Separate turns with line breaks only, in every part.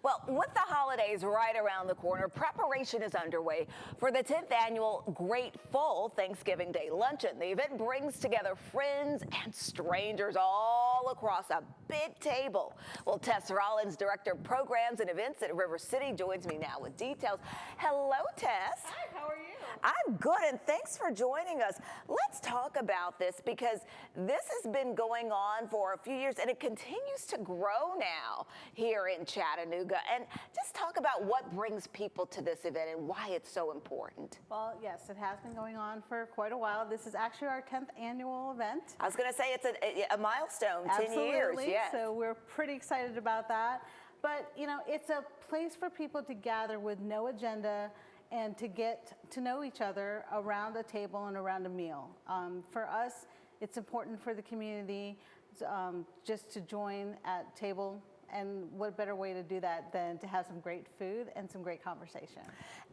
Well, with the holidays right around the corner, preparation is underway for the 10th annual Gratefull Thanksgiving Day Luncheon. The event brings together friends and strangers all across a big table. Well, Tess Rollins, Director of Programs and Events at River City, joins me now with details. Hello, Tess.
Hi, how are you?
I'm good, and thanks for joining us. Let's talk about this because this has been going on for a few years, and it continues to grow now here in Chattanooga. And just talk about what brings people to this event and why it's so important.
Well, yes, it has been going on for quite a while. This is actually our 10th annual event.
I was going to say it's a milestone,
Absolutely.
10 years. Yes.
So we're pretty excited about that. But, you know, it's a place for people to gather with no agenda and to get to know each other around a table and around a meal. For us, it's important for the community just to join at table, and what better way to do that than to have some great food and some great conversation.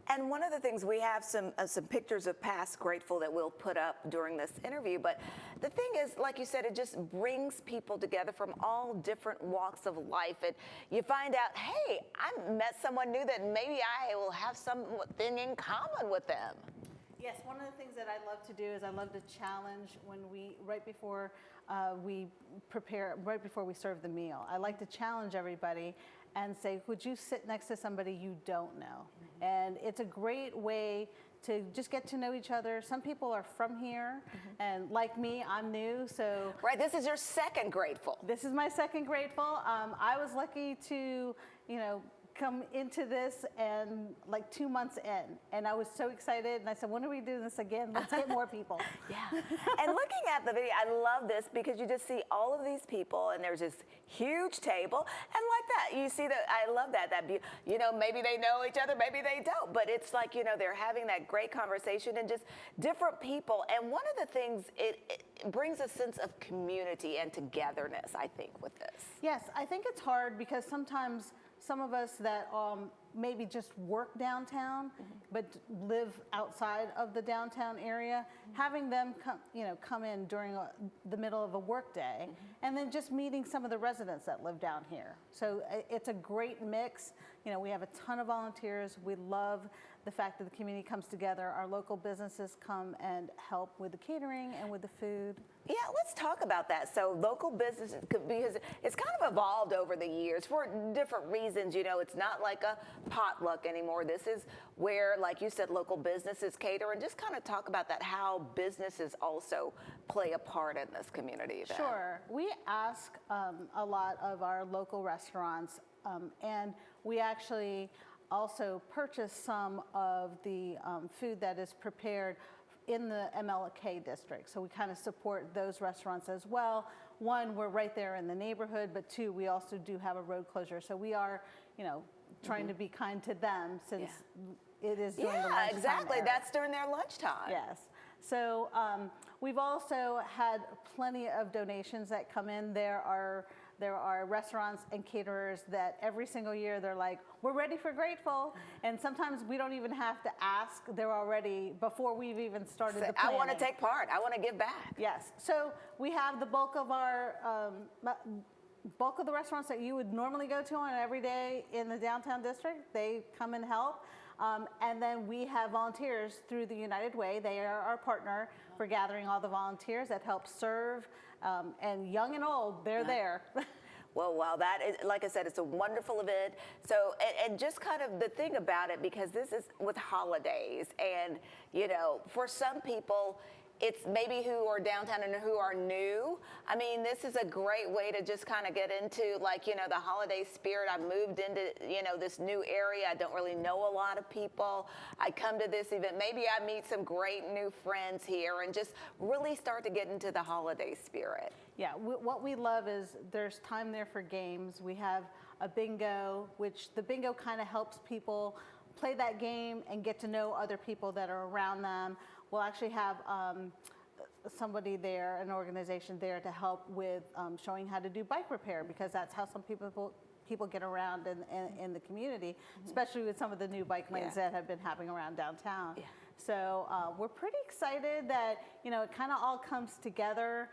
And one of the things, we have some pictures of past Gratefull that we'll put up during this interview, but the thing is, like you said, it just brings people together from all different walks of life, and you find out, hey, I met someone new that maybe I will have something in common with them.
Yes, one of the things that I love to do is I love to challenge when right before we serve the meal. I like to challenge everybody and say, would you sit next to somebody you don't know? Mm-hmm. And it's a great way to just get to know each other. Some people are from here, mm-hmm. and like me, I'm new, so.
Right, this is your second Gratefull.
This is my second Gratefull. I was lucky to, come into this and like 2 months in, and I was so excited, and I said, when are we doing this again? Let's get more people.
Yeah. And looking at the video, I love this because you just see all of these people, and there's this huge table, and like that, you see that, I love that maybe they know each other, maybe they don't, but it's like, they're having that great conversation and just different people. And one of the things, it brings a sense of community and togetherness, I think, with this.
Yes, I think it's hard because sometimes some of us that maybe just work downtown, mm-hmm. but live outside of the downtown area, mm-hmm. having them come in during the middle of a work day, mm-hmm. and then just meeting some of the residents that live down here. So it's a great mix. We have a ton of volunteers. We love the fact that the community comes together. Our local businesses come and help with the catering and with the food.
Yeah, let's talk about that. So local businesses, because it's kind of evolved over the years for different reasons. It's not like a potluck anymore. This is where, like you said, local businesses cater, and just kind of talk about that, how businesses also play a part in this community event.
Sure. We ask a lot of our local restaurants, and we actually also purchase some of the food that is prepared in the MLK district. So we kind of support those restaurants as well. One, we're right there in the neighborhood, but two, we also do have a road closure. So we are, trying mm-hmm. to be kind to them since it is during the lunchtime
exactly.
era.
That's during their lunchtime.
Yes. So we've also had plenty of donations that come in. There are restaurants and caterers that every single year they're like, we're ready for Gratefull. And sometimes we don't even have to ask. They're already, before we've even started the planning.
I want to take part. I want to give back.
Yes. So we have the bulk of the restaurants that you would normally go to on every day in the downtown district. They come and help. And then we have volunteers through the United Way. They are our partner for gathering all the volunteers that help serve. And young and old, they're there.
Well, wow, that is, like I said, it's a wonderful event. So, and just kind of the thing about it, because this is with holidays, and, for some people, it's maybe who are downtown and who are new. I mean, this is a great way to just kind of get into, the holiday spirit. I moved into, this new area. I don't really know a lot of people. I come to this event. Maybe I meet some great new friends here and just really start to get into the holiday spirit.
Yeah, what we love is there's time there for games. We have a bingo, which the bingo kind of helps people play that game and get to know other people that are around them. We'll actually have somebody there, an organization there to help with showing how to do bike repair, because that's how some people get around in the community, mm-hmm. especially with some of the new bike lanes that have been happening around downtown. Yeah. So we're pretty excited that, it kind of all comes together.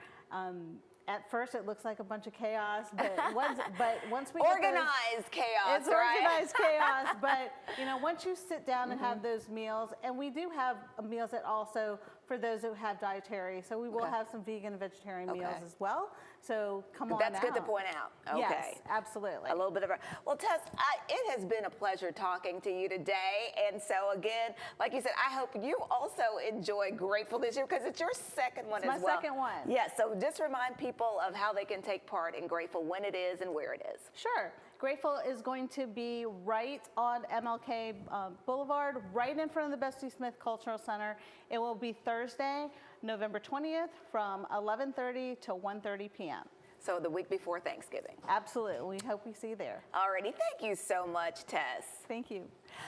At first, it looks like a bunch of chaos, but once we get
Organized chaos,
it's
right?
organized chaos. But once you sit down and have those meals, and we do have meals that also for those who have dietary. So we will have some vegan and vegetarian meals as well. So come on
That's
out.
good to point out. Okay.
Yes, absolutely.
A little bit of a, well, Tess, it has been a pleasure talking to you today. And so again, like you said, I hope you also enjoy Gratefull this year because it's your second one
It's
as
my
well.
second one.
Yes, so just remind people of how they can take part in Gratefull, when it is and where it is.
Sure. Gratefull is going to be right on MLK Boulevard, right in front of the Bessie Smith Cultural Center. It will be Thursday, November 20th from 11:30 to 1:30 p.m.
So the week before Thanksgiving.
Absolutely. We hope we see you there.
Alrighty, thank you so much, Tess.
Thank you.